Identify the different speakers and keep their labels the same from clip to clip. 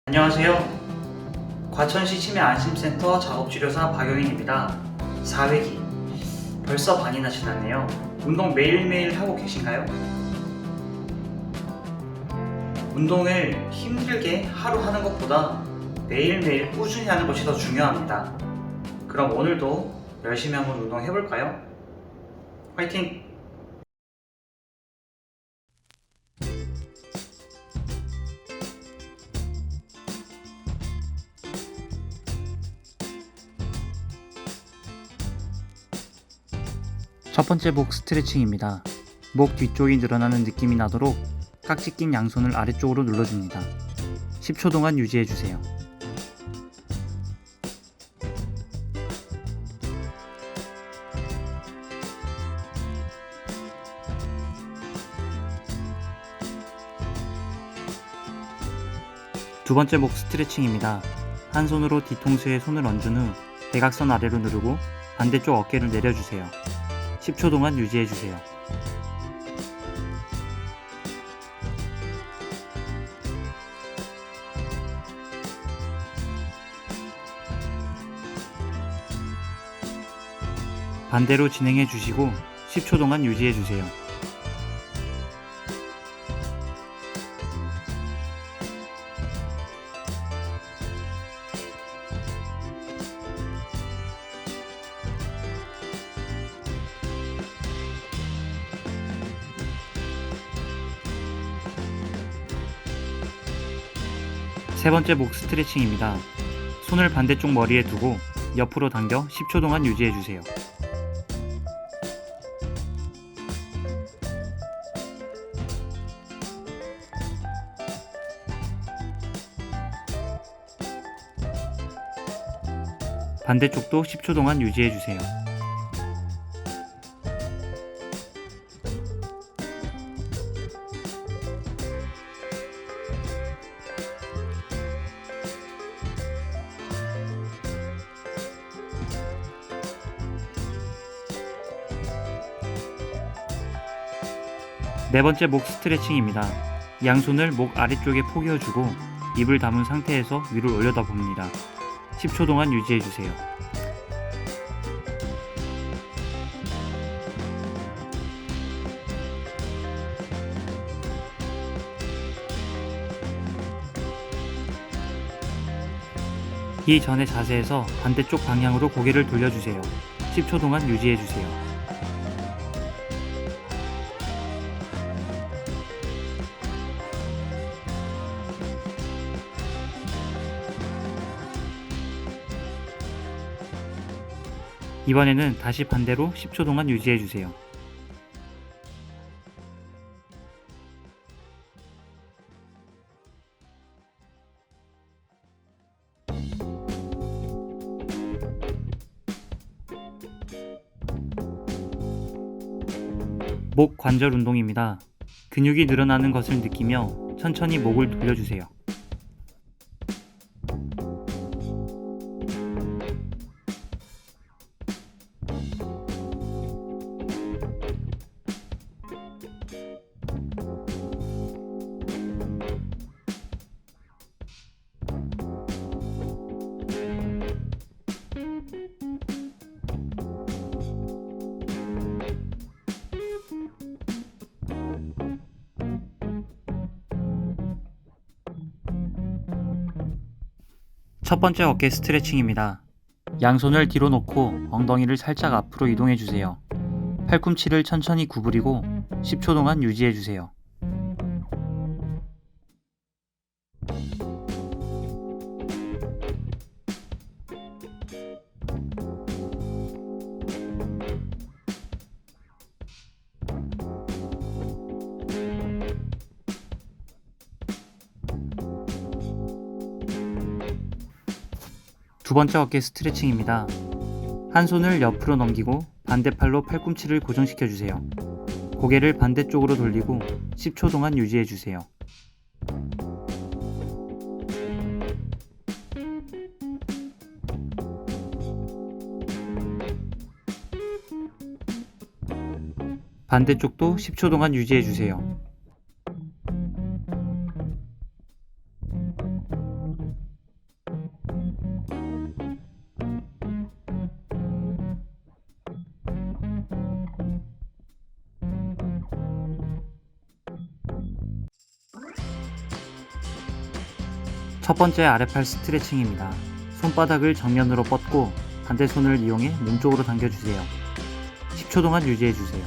Speaker 1: 안녕하세요. 과천시 치매안심센터 작업치료사 박영인입니다. 4회기. 벌써 반이나 지났네요. 운동 매일매일 하고 계신가요? 운동을 힘들게 하루 하는 것보다 매일매일 꾸준히 하는 것이 더 중요합니다. 그럼 오늘도 열심히 한번 운동해볼까요? 화이팅! 첫 번째 목 스트레칭입니다. 목 뒤쪽이 늘어나는 느낌이 나도록 깍지 낀 양손을 아래쪽으로 눌러줍니다. 10초 동안 유지해주세요. 두 번째 목 스트레칭입니다. 한 손으로 뒤통수에 손을 얹은 후 대각선 아래로 누르고 반대쪽 어깨를 내려주세요. 10초 동안 유지해주세요. 반대로 진행해주시고 10초 동안 유지해주세요. 세 번째 목 스트레칭입니다. 손을 반대쪽 머리에 두고 옆으로 당겨 10초 동안 유지해주세요. 반대쪽도 10초 동안 유지해주세요. 네 번째 목 스트레칭입니다. 양손을 목 아래쪽에 포개어주고 입을 다문 상태에서 위로 올려다 봅니다. 10초 동안 유지해주세요. 이 전의 자세에서 반대쪽 방향으로 고개를 돌려주세요. 10초 동안 유지해주세요. 이번에는 다시 반대로 10초 동안 유지해주세요. 목 관절 운동입니다. 근육이 늘어나는 것을 느끼며 천천히 목을 돌려주세요. 첫 번째 어깨 스트레칭입니다. 양손을 뒤로 놓고 엉덩이를 살짝 앞으로 이동해주세요. 팔꿈치를 천천히 구부리고 10초 동안 유지해주세요. 두 번째 어깨 스트레칭입니다. 한 손을 옆으로 넘기고 반대팔로 팔꿈치를 고정시켜주세요. 고개를 반대쪽으로 돌리고 10초 동안 유지해주세요. 반대쪽도 10초 동안 유지해주세요. 첫 번째 아랫팔 스트레칭입니다. 손바닥을 정면으로 뻗고 반대 손을 이용해 몸쪽으로 당겨주세요. 10초 동안 유지해주세요.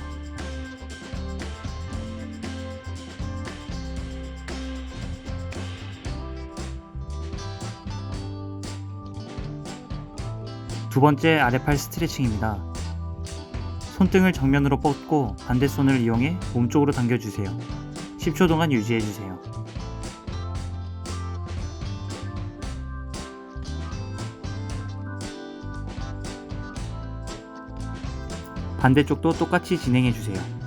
Speaker 1: 두 번째 아랫팔 스트레칭입니다. 손등을 정면으로 뻗고 반대 손을 이용해 몸쪽으로 당겨주세요. 10초 동안 유지해주세요. 반대쪽도 똑같이 진행해주세요.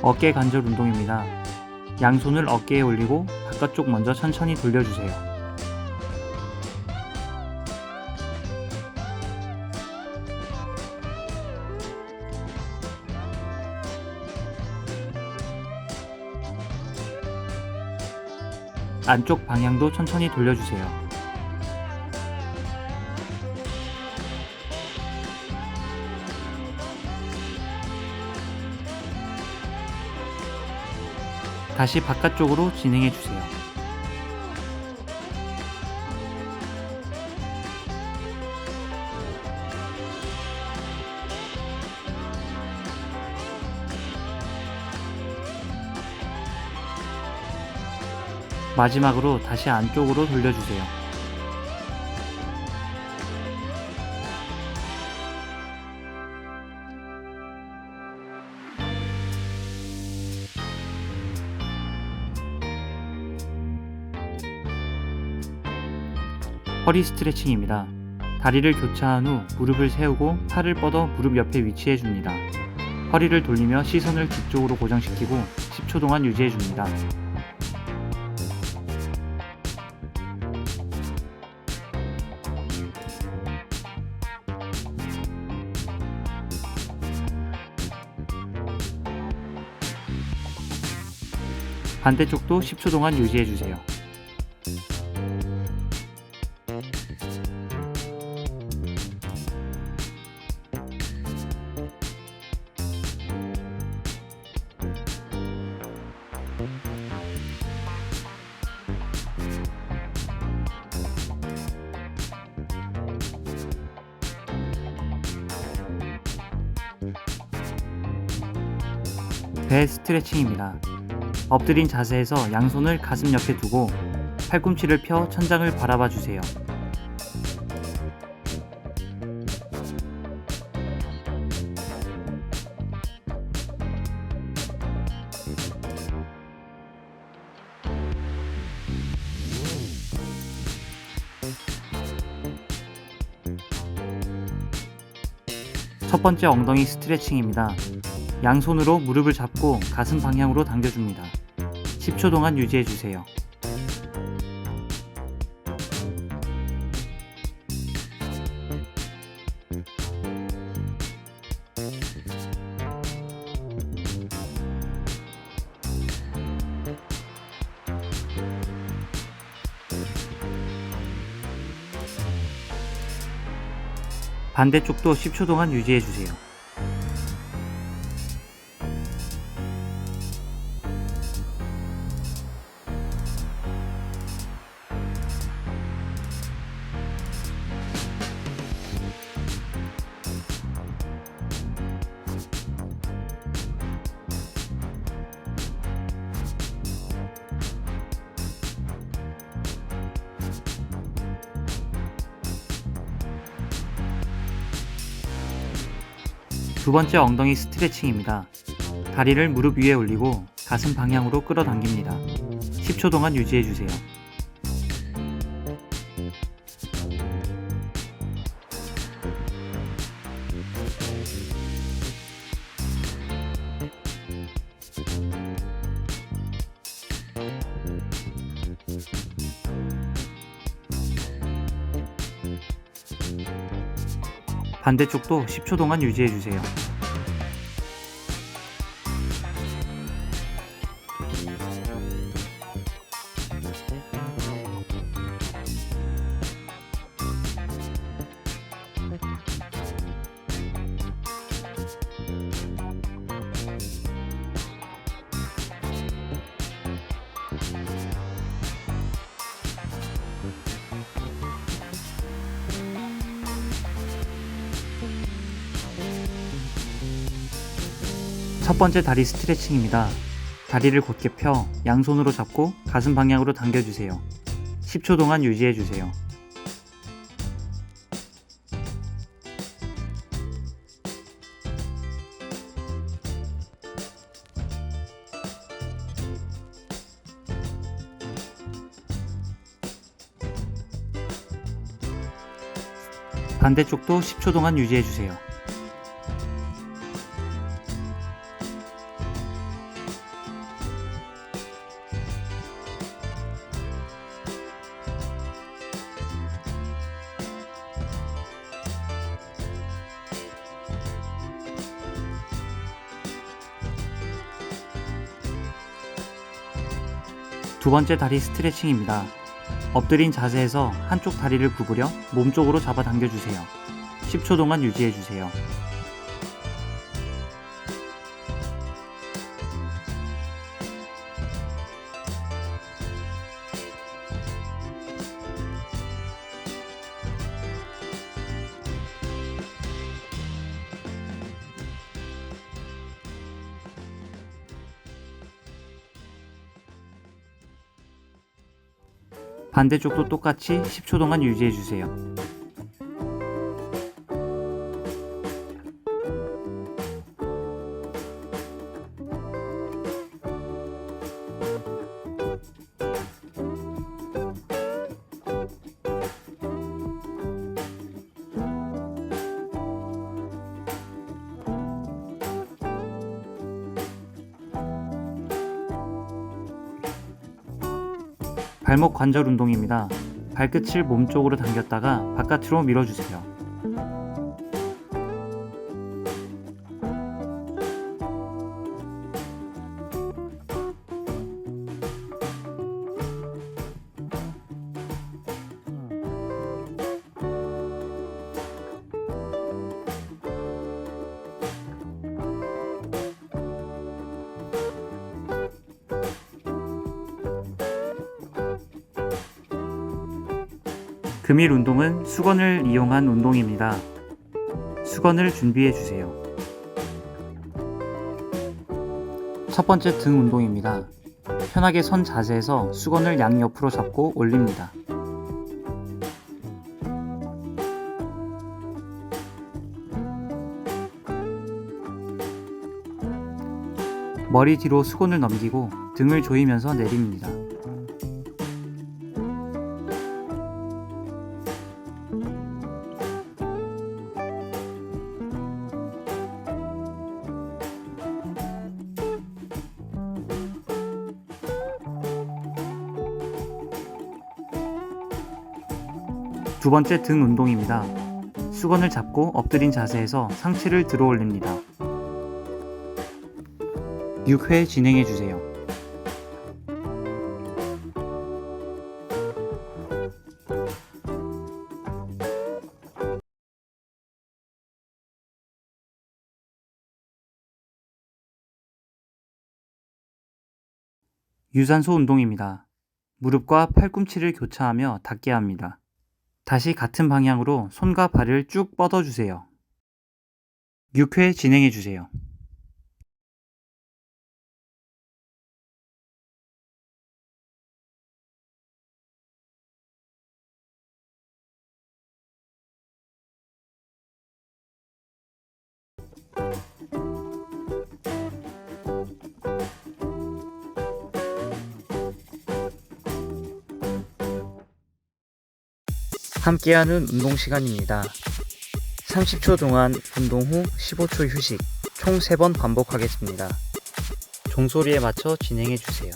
Speaker 1: 어깨 관절 운동입니다. 양손을 어깨에 올리고 바깥쪽 먼저 천천히 돌려주세요. 안쪽 방향도 천천히 돌려주세요. 다시 바깥쪽으로 진행해주세요. 마지막으로 다시 안쪽으로 돌려주세요. 허리 스트레칭입니다. 다리를 교차한 후 무릎을 세우고 팔을 뻗어 무릎 옆에 위치해 줍니다. 허리를 돌리며 시선을 뒤쪽으로 고정시키고 10초 동안 유지해 줍니다. 반대쪽도 10초 동안 유지해 주세요. 배 스트레칭입니다. 엎드린 자세에서 양손을 가슴 옆에 두고 팔꿈치를 펴 천장을 바라봐 주세요. 첫 번째 엉덩이 스트레칭입니다. 양손으로 무릎을 잡고 가슴 방향으로 당겨줍니다. 10초 동안 유지해주세요. 반대쪽도 10초 동안 유지해주세요. 두 번째 엉덩이 스트레칭입니다. 다리를 무릎 위에 올리고 가슴 방향으로 끌어당깁니다. 10초 동안 유지해주세요. 반대쪽도 10초 동안 유지해주세요. 첫 번째 다리 스트레칭입니다. 다리를 곧게 펴 양손으로 잡고 가슴 방향으로 당겨주세요. 10초 동안 유지해주세요. 반대쪽도 10초 동안 유지해주세요. 두 번째 다리 스트레칭입니다. 엎드린 자세에서 한쪽 다리를 구부려 몸쪽으로 잡아 당겨주세요. 10초 동안 유지해주세요. 반대쪽도 똑같이 10초 동안 유지해주세요. 발목 관절 운동입니다. 발끝을 몸쪽으로 당겼다가 바깥으로 밀어주세요. 금일 운동은 수건을 이용한 운동입니다. 수건을 준비해 주세요. 첫 번째 등 운동입니다. 편하게 선 자세에서 수건을 양옆으로 잡고 올립니다. 머리 뒤로 수건을 넘기고 등을 조이면서 내립니다. 두 번째 등 운동입니다. 수건을 잡고 엎드린 자세에서 상체를 들어 올립니다. 6회 진행해 주세요. 유산소 운동입니다. 무릎과 팔꿈치를 교차하며 닿게 합니다. 다시 같은 방향으로 손과 발을 쭉 뻗어주세요. 6회 진행해주세요. 함께하는 운동 시간입니다. 30초 동안 운동 후 15초 휴식, 총 3번 반복하겠습니다. 종소리에 맞춰 진행해 주세요.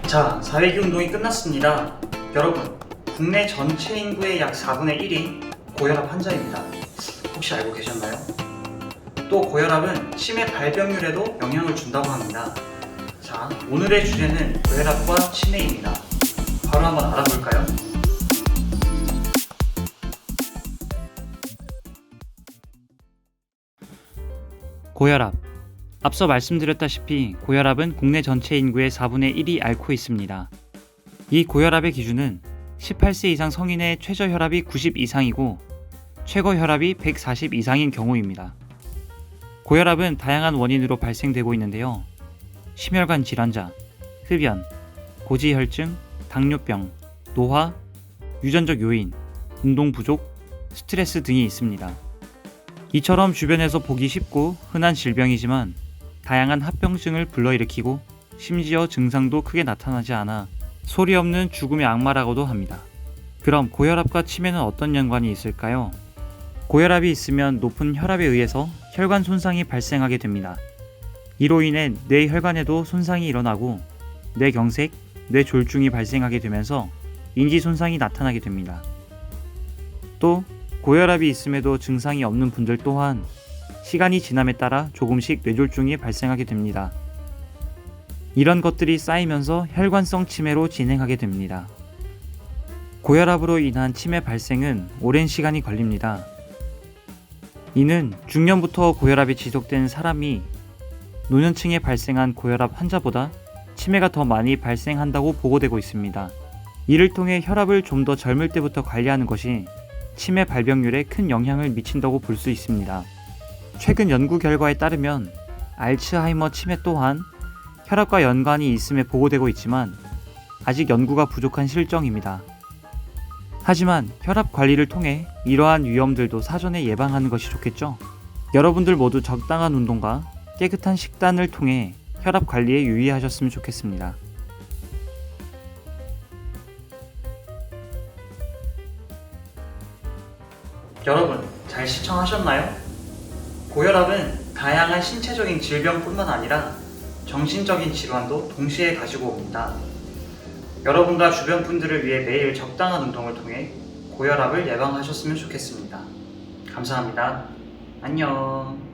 Speaker 1: 자, 4회기 운동이 끝났습니다. 여러분, 국내 전체 인구의 약 4분의 1이 고혈압 환자입니다. 혹시 알고 계셨나요? 또 고혈압은 치매 발병률에도 영향을 준다고 합니다. 자, 오늘의 주제는 고혈압과 치매입니다. 바로 한번 알아볼까요? 고혈압. 앞서 말씀드렸다시피 고혈압은 국내 전체 인구의 4분의 1이 앓고 있습니다. 이 고혈압의 기준은 18세 이상 성인의 최저 혈압이 90 이상이고 최고 혈압이 140 이상인 경우입니다. 고혈압은 다양한 원인으로 발생되고 있는데요. 심혈관 질환자, 흡연, 고지혈증, 당뇨병, 노화, 유전적 요인, 운동 부족, 스트레스 등이 있습니다. 이처럼 주변에서 보기 쉽고 흔한 질병이지만 다양한 합병증을 불러일으키고 심지어 증상도 크게 나타나지 않아 소리 없는 죽음의 악마라고도 합니다. 그럼 고혈압과 치매는 어떤 연관이 있을까요? 고혈압이 있으면 높은 혈압에 의해서 혈관 손상이 발생하게 됩니다. 이로 인해 뇌혈관에도 손상이 일어나고 뇌경색, 뇌졸중이 발생하게 되면서 인지 손상이 나타나게 됩니다. 또 고혈압이 있음에도 증상이 없는 분들 또한 시간이 지남에 따라 조금씩 뇌졸중이 발생하게 됩니다. 이런 것들이 쌓이면서 혈관성 치매로 진행하게 됩니다. 고혈압으로 인한 치매 발생은 오랜 시간이 걸립니다. 이는 중년부터 고혈압이 지속된 사람이 노년층에 발생한 고혈압 환자보다 치매가 더 많이 발생한다고 보고되고 있습니다. 이를 통해 혈압을 좀 더 젊을 때부터 관리하는 것이 치매 발병률에 큰 영향을 미친다고 볼 수 있습니다. 최근 연구 결과에 따르면 알츠하이머 치매 또한 혈압과 연관이 있음에 보고되고 있지만 아직 연구가 부족한 실정입니다. 하지만 혈압 관리를 통해 이러한 위험들도 사전에 예방하는 것이 좋겠죠? 여러분들 모두 적당한 운동과 깨끗한 식단을 통해 혈압 관리에 유의하셨으면 좋겠습니다. 여러분, 잘 시청하셨나요? 고혈압은 다양한 신체적인 질병뿐만 아니라 정신적인 질환도 동시에 가지고 옵니다. 여러분과 주변 분들을 위해 매일 적당한 운동을 통해 고혈압을 예방하셨으면 좋겠습니다. 감사합니다. 안녕.